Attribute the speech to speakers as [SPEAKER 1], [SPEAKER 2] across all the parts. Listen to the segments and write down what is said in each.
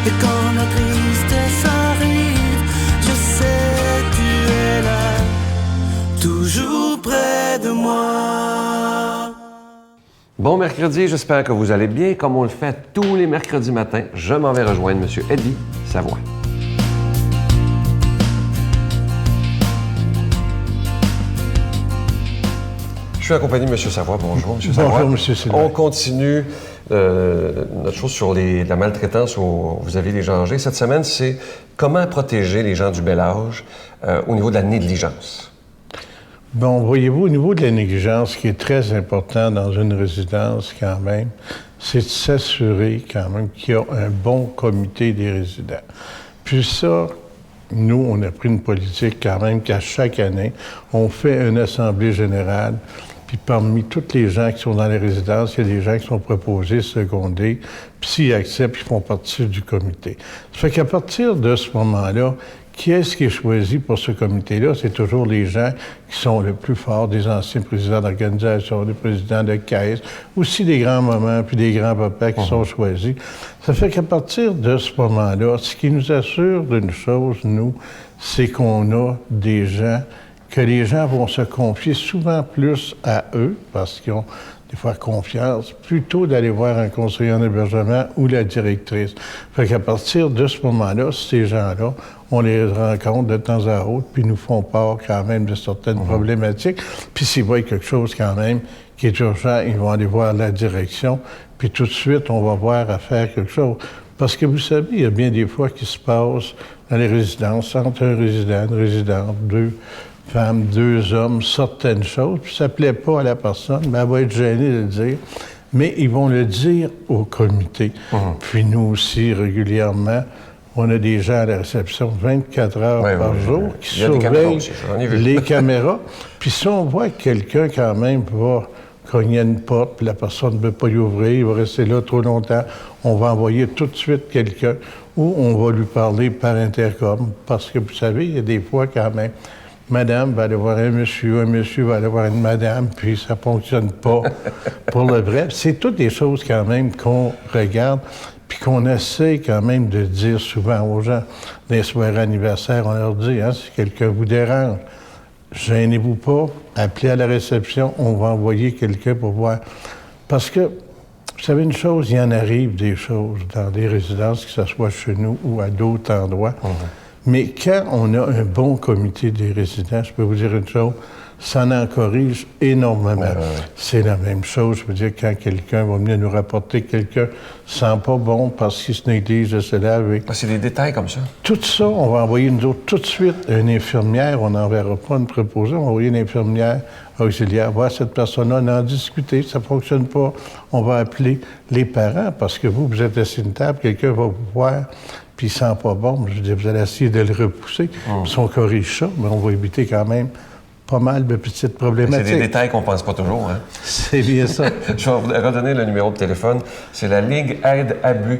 [SPEAKER 1] Et quand la tristesse arrive, je sais tu es là, toujours près de moi.
[SPEAKER 2] Bon mercredi, j'espère que vous allez bien. Comme on le fait tous les mercredis matins, je m'en vais rejoindre M. Eddie Savoie. Je suis accompagné de M. Savoie. Bonjour, M. Savoie.
[SPEAKER 3] Bonjour, M. Sylvain.
[SPEAKER 2] On continue notre chose sur la maltraitance où vous avez les gens âgés. Cette semaine, c'est comment protéger les gens du bel âge au niveau de la négligence.
[SPEAKER 3] Bon, voyez-vous, au niveau de la négligence, ce qui est très important dans une résidence quand même, c'est de s'assurer quand même qu'il y a un bon comité des résidents. Puis ça, nous, on a pris une politique quand même qu'à chaque année, on fait une assemblée générale. Puis parmi tous les gens qui sont dans les résidences, il y a des gens qui sont proposés, secondés, puis s'ils acceptent, ils font partie du comité. Ça fait qu'à partir de ce moment-là, qui est-ce qui est choisi pour ce comité-là? C'est toujours les gens qui sont le plus forts, des anciens présidents d'organisation, des présidents de caisse, aussi des grands-mamans puis des grands-papas qui sont choisis. Ça fait qu'à partir de ce moment-là, ce qui nous assure d'une chose, nous, c'est qu'on a des gens que les gens vont se confier souvent plus à eux, parce qu'ils ont des fois confiance, plutôt d'aller voir un conseiller en hébergement ou la directrice. Fait qu'à partir de ce moment-là, ces gens-là, on les rencontre de temps à autre, puis nous font part quand même de certaines problématiques. Puis s'ils voient quelque chose quand même qui est urgent, ils vont aller voir la direction, puis tout de suite, on va voir à faire quelque chose. Parce que vous savez, il y a bien des fois qui se passent dans les résidences, entre un résident, une résidente, deux femmes, deux hommes, certaines choses, puis ça ne plaît pas à la personne, mais elle va être gênée de le dire. Mais ils vont le dire au comité. Puis nous aussi, régulièrement, on a des gens à la réception 24 heures par jour qui surveillent les caméras. Puis si on voit que quelqu'un, quand même, va cogner à une porte, puis la personne ne veut pas y ouvrir, il va rester là trop longtemps, on va envoyer tout de suite quelqu'un ou on va lui parler par intercom. Parce que, vous savez, il y a des fois, quand même, madame va aller voir un monsieur va aller voir une madame, puis ça ne fonctionne pas pour le vrai. C'est toutes des choses, quand même, qu'on regarde, puis qu'on essaie quand même de dire souvent aux gens. Dans les soirées anniversaires, on leur dit, hein, si quelqu'un vous dérange, gênez-vous pas, appelez à la réception, on va envoyer quelqu'un pour voir. Parce que, vous savez une chose, il y en arrive des choses dans des résidences, que ce soit chez nous ou à d'autres endroits. Mais quand on a un bon comité des résidents, je peux vous dire une chose, ça en corrige énormément. C'est la même chose, je veux dire, quand quelqu'un va venir nous rapporter quelqu'un sent pas bon parce qu'il se néglige de se laver.
[SPEAKER 2] C'est des détails comme ça.
[SPEAKER 3] Tout ça, on va envoyer nous autres tout de suite une infirmière, on n'enverra pas une préposée, on va envoyer une infirmière auxiliaire, voir cette personne-là, en discuter, ça ne fonctionne pas, on va appeler les parents, parce que vous êtes assis à une table, quelqu'un va vous voir, puis il sent pas bon, je veux dire, vous allez essayer de le repousser, si on corrige ça, mais on va éviter quand même pas mal de petites problématiques.
[SPEAKER 2] C'est des détails qu'on ne pense pas toujours, hein?
[SPEAKER 3] C'est bien ça.
[SPEAKER 2] Je vais vous redonner le numéro de téléphone. C'est la Ligue Aide Abus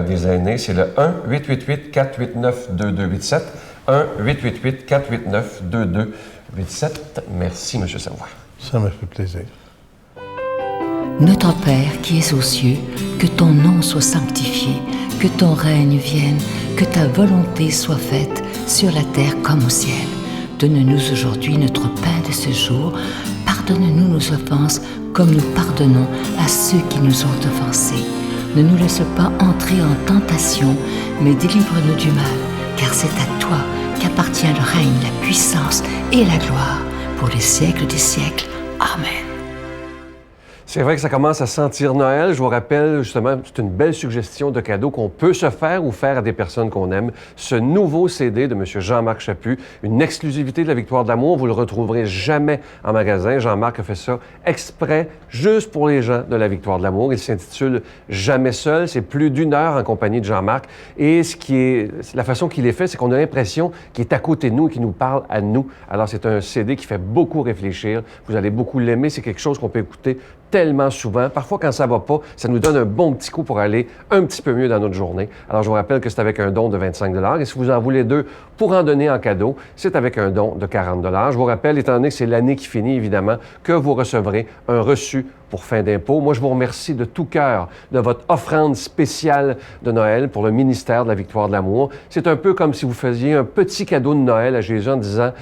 [SPEAKER 2] des aînés. C'est le 1-888-489-2287. 1-888-489-2287. Merci, M. Savoie.
[SPEAKER 3] Ça me fait plaisir.
[SPEAKER 4] Notre Père qui es aux cieux, que ton nom soit sanctifié, que ton règne vienne, que ta volonté soit faite sur la terre comme au ciel. Donne-nous aujourd'hui notre pain de ce jour. Pardonne-nous nos offenses comme nous pardonnons à ceux qui nous ont offensés. Ne nous laisse pas entrer en tentation, mais délivre-nous du mal, car c'est à toi qu'appartient le règne, la puissance et la gloire pour les siècles des siècles. Amen.
[SPEAKER 2] C'est vrai que ça commence à sentir Noël. Je vous rappelle, justement, c'est une belle suggestion de cadeau qu'on peut se faire ou faire à des personnes qu'on aime. Ce nouveau CD de M. Jean-Marc Chaput, une exclusivité de la Victoire de l'amour. Vous le retrouverez jamais en magasin. Jean-Marc a fait ça exprès, juste pour les gens de la Victoire de l'amour. Il s'intitule « Jamais seul ». C'est plus d'1 heure en compagnie de Jean-Marc. Et la façon qu'il est fait, c'est qu'on a l'impression qu'il est à côté de nous et qu'il nous parle à nous. Alors, c'est un CD qui fait beaucoup réfléchir. Vous allez beaucoup l'aimer. C'est quelque chose qu'on peut écouter tellement souvent. Parfois, quand ça va pas, ça nous donne un bon petit coup pour aller un petit peu mieux dans notre journée. Alors, je vous rappelle que c'est avec un don de 25 $. Et si vous en voulez 2 pour en donner en cadeau, c'est avec un don de 40 $. Je vous rappelle, étant donné que c'est l'année qui finit, évidemment, que vous recevrez un reçu pour fin d'impôt. Moi, je vous remercie de tout cœur de votre offrande spéciale de Noël pour le ministère de la Victoire de l'Amour. C'est un peu comme si vous faisiez un petit cadeau de Noël à Jésus en disant,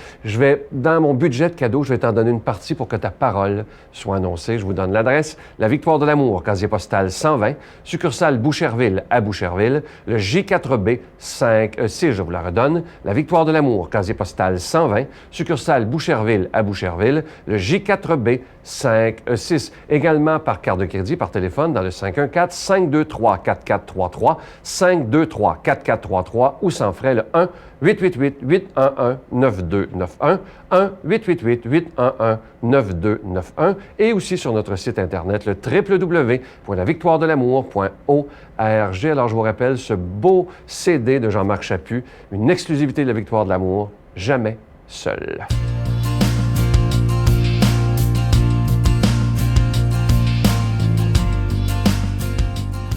[SPEAKER 2] dans mon budget de cadeau, je vais t'en donner une partie pour que ta parole soit annoncée. Je vous donne l'adresse, la Victoire de l'Amour, casier postal 120, succursale Boucherville à Boucherville, le J4B 56, je vous la redonne, la Victoire de l'Amour, casier postal 120, succursale Boucherville à Boucherville, le J4B 56. Également par carte de crédit, par téléphone, dans le 514-523-4433, 523-4433 ou sans frais, le 1-888-811-9291, 1-888-811-9291 et aussi sur notre site Internet, le www.lavictoiredelamour.org. Alors, je vous rappelle ce beau CD de Jean-Marc Chaput, une exclusivité de la Victoire de l'Amour, jamais seul.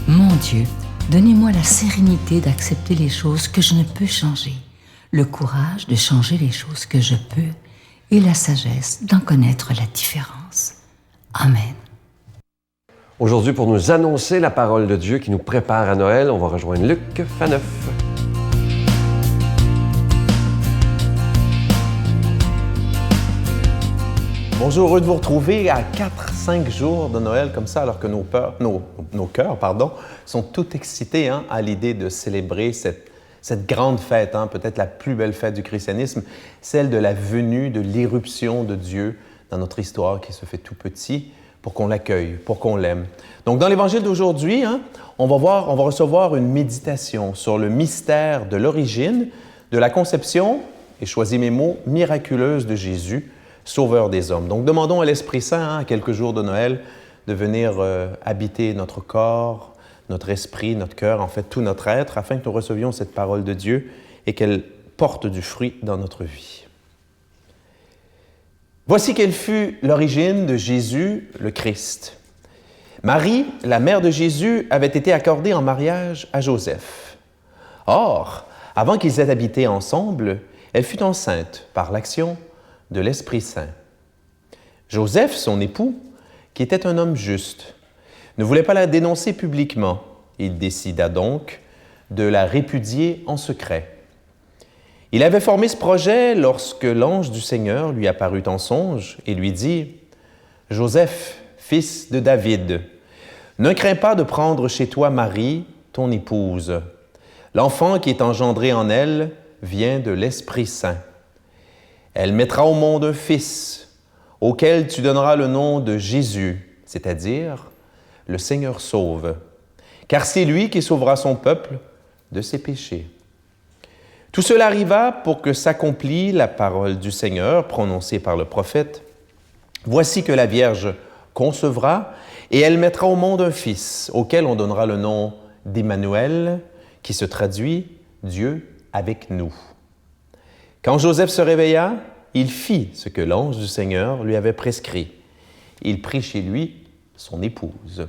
[SPEAKER 4] Mon Dieu, donnez-moi la sérénité d'accepter les choses que je ne peux changer, le courage de changer les choses que je peux et la sagesse d'en connaître la différence. Amen.
[SPEAKER 2] Aujourd'hui, pour nous annoncer la parole de Dieu qui nous prépare à Noël, on va rejoindre Luc Faneuf.
[SPEAKER 5] Bonjour, heureux de vous retrouver à 4-5 jours de Noël comme ça, alors que nos cœurs sont tout excités à l'idée de célébrer cette grande fête, peut-être la plus belle fête du christianisme, celle de la venue, de l'irruption de Dieu dans notre histoire qui se fait tout petit pour qu'on l'accueille, pour qu'on l'aime. Donc, dans l'Évangile d'aujourd'hui, on va recevoir une méditation sur le mystère de l'origine, de la conception, et choisis mes mots, miraculeuse de Jésus, Sauveur des hommes. Donc, demandons à l'Esprit Saint, à quelques jours de Noël, de venir habiter notre corps, notre esprit, notre cœur, en fait, tout notre être, afin que nous recevions cette parole de Dieu et qu'elle porte du fruit dans notre vie. Voici quelle fut l'origine de Jésus, le Christ. Marie, la mère de Jésus, avait été accordée en mariage à Joseph. Or, avant qu'ils aient habité ensemble, elle fut enceinte par l'action de l'Esprit Saint. Joseph, son époux, qui était un homme juste, ne voulait pas la dénoncer publiquement. Il décida donc de la répudier en secret. Il avait formé ce projet lorsque l'ange du Seigneur lui apparut en songe et lui dit « Joseph, fils de David, ne crains pas de prendre chez toi Marie, ton épouse. L'enfant qui est engendré en elle vient de l'Esprit Saint. Elle mettra au monde un fils, auquel tu donneras le nom de Jésus, c'est-à-dire le Seigneur sauve, car c'est lui qui sauvera son peuple de ses péchés. » Tout cela arriva pour que s'accomplît la parole du Seigneur prononcée par le prophète. « Voici que la Vierge concevra et elle mettra au monde un fils, auquel on donnera le nom d'Emmanuel, qui se traduit « Dieu avec nous ». Quand Joseph se réveilla, il fit ce que l'ange du Seigneur lui avait prescrit. Il prit chez lui son épouse.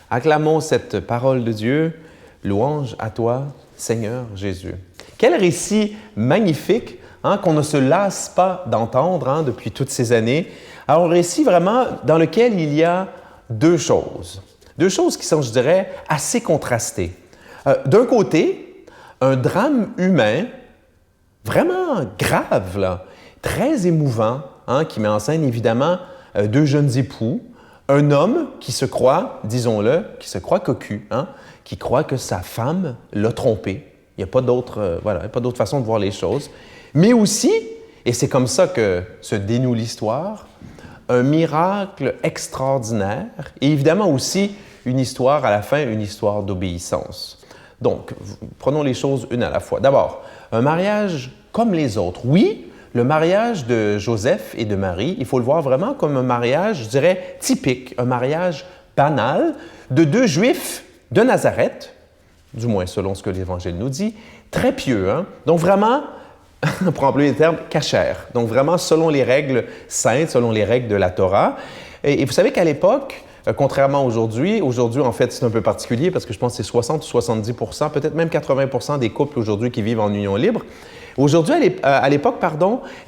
[SPEAKER 5] Acclamons cette parole de Dieu. Louange à toi, Seigneur Jésus. Quel récit magnifique qu'on ne se lasse pas d'entendre depuis toutes ces années. Alors, un récit vraiment dans lequel il y a deux choses qui sont, je dirais, assez contrastées. D'un côté, un drame humain vraiment grave, très émouvant, qui met en scène évidemment deux jeunes époux, un homme qui se croit, disons-le, qui se croit cocu, qui croit que sa femme l'a trompé. Il n'y a pas d'autre façon de voir les choses. Mais aussi, et c'est comme ça que se dénoue l'histoire, un miracle extraordinaire et évidemment aussi une histoire à la fin, une histoire d'obéissance. Donc, prenons les choses une à la fois. D'abord, un mariage comme les autres. Oui, le mariage de Joseph et de Marie, il faut le voir vraiment comme un mariage, je dirais, typique, un mariage banal de deux Juifs de Nazareth, du moins selon ce que l'Évangile nous dit, très pieux. Donc vraiment, pour employer le terme, cachère. Donc vraiment selon les règles saintes, selon les règles de la Torah. Et vous savez qu'à l'époque, contrairement à aujourd'hui. Aujourd'hui, en fait, c'est un peu particulier parce que je pense que c'est 60 ou 70 %, peut-être même 80 % des couples aujourd'hui qui vivent en union libre. Aujourd'hui, à l'époque,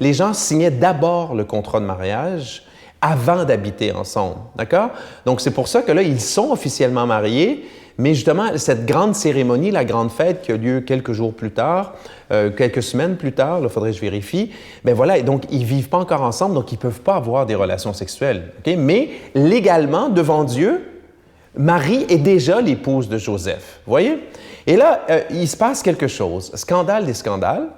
[SPEAKER 5] les gens signaient d'abord le contrat de mariage avant d'habiter ensemble, d'accord? Donc, c'est pour ça que là, ils sont officiellement mariés, mais justement, cette grande cérémonie, la grande fête qui a lieu quelques jours plus tard, quelques semaines plus tard, il faudrait que je vérifie, bien voilà, donc ils ne vivent pas encore ensemble, donc ils ne peuvent pas avoir des relations sexuelles, OK? Mais légalement, devant Dieu, Marie est déjà l'épouse de Joseph, vous voyez? Et là, il se passe quelque chose, scandale des scandales.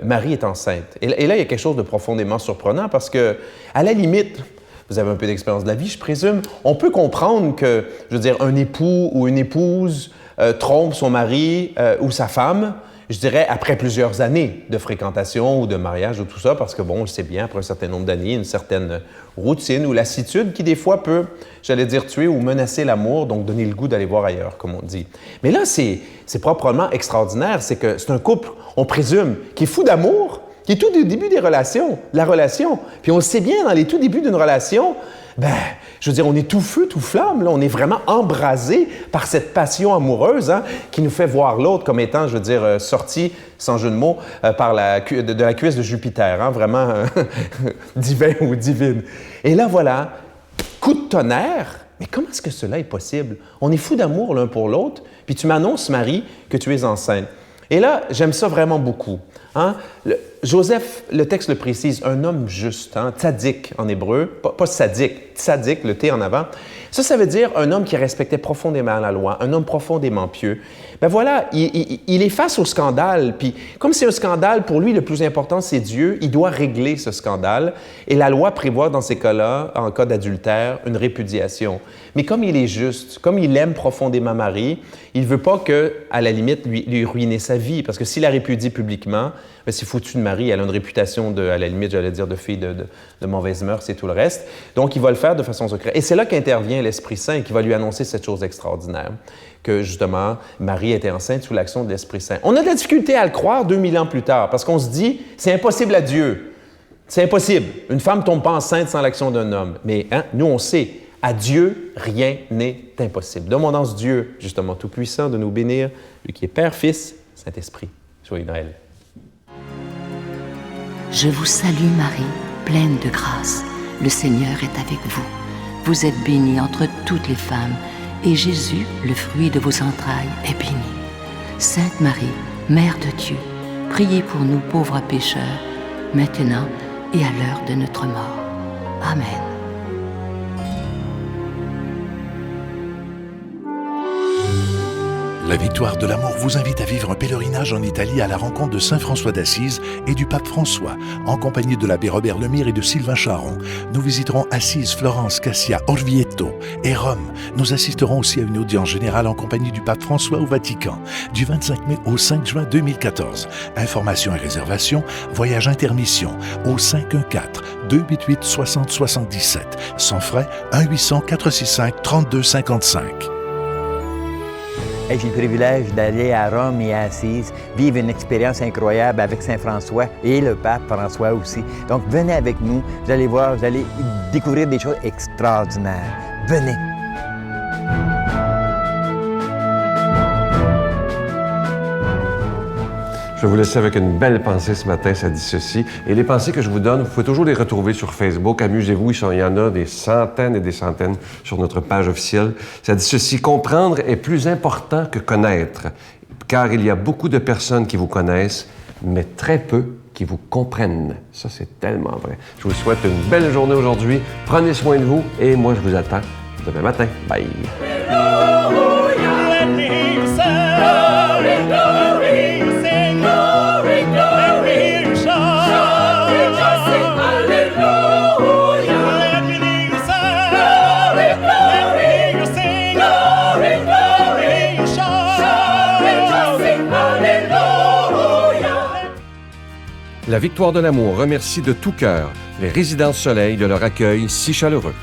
[SPEAKER 5] Marie est enceinte. Et là, il y a quelque chose de profondément surprenant parce que, à la limite, vous avez un peu d'expérience de la vie, je présume, on peut comprendre que, je veux dire, un époux ou une épouse trompe son mari ou sa femme, je dirais, après plusieurs années de fréquentation ou de mariage ou tout ça, parce que, bon, on le sait bien, après un certain nombre d'années, une certaine routine ou lassitude qui, des fois, peut, j'allais dire, tuer ou menacer l'amour, donc donner le goût d'aller voir ailleurs, comme on dit. Mais là, c'est proprement extraordinaire, c'est que c'est un couple, on présume, qui est fou d'amour, qui est tout au début de la relation. Puis on le sait bien, dans les tout débuts d'une relation, ben, je veux dire, on est tout feu, tout flamme, là. On est vraiment embrasé par cette passion amoureuse qui nous fait voir l'autre comme étant, je veux dire, sorti, sans jeu de mots, par de la cuisse de Jupiter, vraiment divin ou divine. Et là, voilà, coup de tonnerre. Mais comment est-ce que cela est possible? On est fou d'amour l'un pour l'autre, puis tu m'annonces, Marie, que tu es enceinte. Et là, j'aime ça vraiment beaucoup. Joseph, le texte le précise, un homme juste, tzadik en hébreu, pas sadique, tzadik, le T en avant. Ça veut dire un homme qui respectait profondément la loi, un homme profondément pieux. Ben voilà, il est face au scandale, puis comme c'est un scandale, pour lui, le plus important, c'est Dieu, il doit régler ce scandale, et la loi prévoit dans ces cas-là, en cas d'adultère, une répudiation. Mais comme il est juste, comme il aime profondément Marie, il ne veut pas que, à la limite, lui ruiner sa vie, parce que s'il la répudie publiquement, ben c'est foutu de Marie, elle a une réputation, à la limite, j'allais dire, de fille de mauvaise mœurs et tout le reste. Donc, il va le faire de façon secrète. Et c'est là qu'intervient l'Esprit Saint qui va lui annoncer cette chose extraordinaire, que justement, Marie était enceinte sous l'action de l'Esprit Saint. On a de la difficulté à le croire 2000 ans plus tard, parce qu'on se dit, c'est impossible à Dieu. C'est impossible. Une femme ne tombe pas enceinte sans l'action d'un homme. Mais nous, on sait, à Dieu, rien n'est impossible. Demandons à Dieu, justement, Tout-Puissant, de nous bénir, lui qui est Père, Fils, Saint-Esprit. Joyeux Noël.
[SPEAKER 4] Je vous salue Marie, pleine de grâce. Le Seigneur est avec vous. Vous êtes bénie entre toutes les femmes, et Jésus, le fruit de vos entrailles, est béni. Sainte Marie, Mère de Dieu, priez pour nous pauvres pécheurs, maintenant et à l'heure de notre mort. Amen.
[SPEAKER 6] La Victoire de l'amour vous invite à vivre un pèlerinage en Italie à la rencontre de Saint François d'Assise et du pape François, en compagnie de l'abbé Robert Lemire et de Sylvain Charon. Nous visiterons Assise, Florence, Cassia, Orvieto et Rome. Nous assisterons aussi à une audience générale en compagnie du pape François au Vatican, du 25 mai au 5 juin 2014. Informations et réservations, voyage intermission au 514-288-6077. Sans frais, 1-800-465-3255.
[SPEAKER 7] J'ai le privilège d'aller à Rome et à Assise, vivre une expérience incroyable avec Saint François et le pape François aussi. Donc venez avec nous, vous allez voir, vous allez découvrir des choses extraordinaires. Venez!
[SPEAKER 2] Je vais vous laisser avec une belle pensée ce matin, ça dit ceci. Et les pensées que je vous donne, vous pouvez toujours les retrouver sur Facebook. Amusez-vous, il y en a des centaines et des centaines sur notre page officielle. Ça dit ceci: comprendre est plus important que connaître, car il y a beaucoup de personnes qui vous connaissent, mais très peu qui vous comprennent. Ça, c'est tellement vrai. Je vous souhaite une belle journée aujourd'hui. Prenez soin de vous et moi, je vous attends demain matin. Bye! La Victoire de l'amour remercie de tout cœur les Résidences Soleil de leur accueil si chaleureux.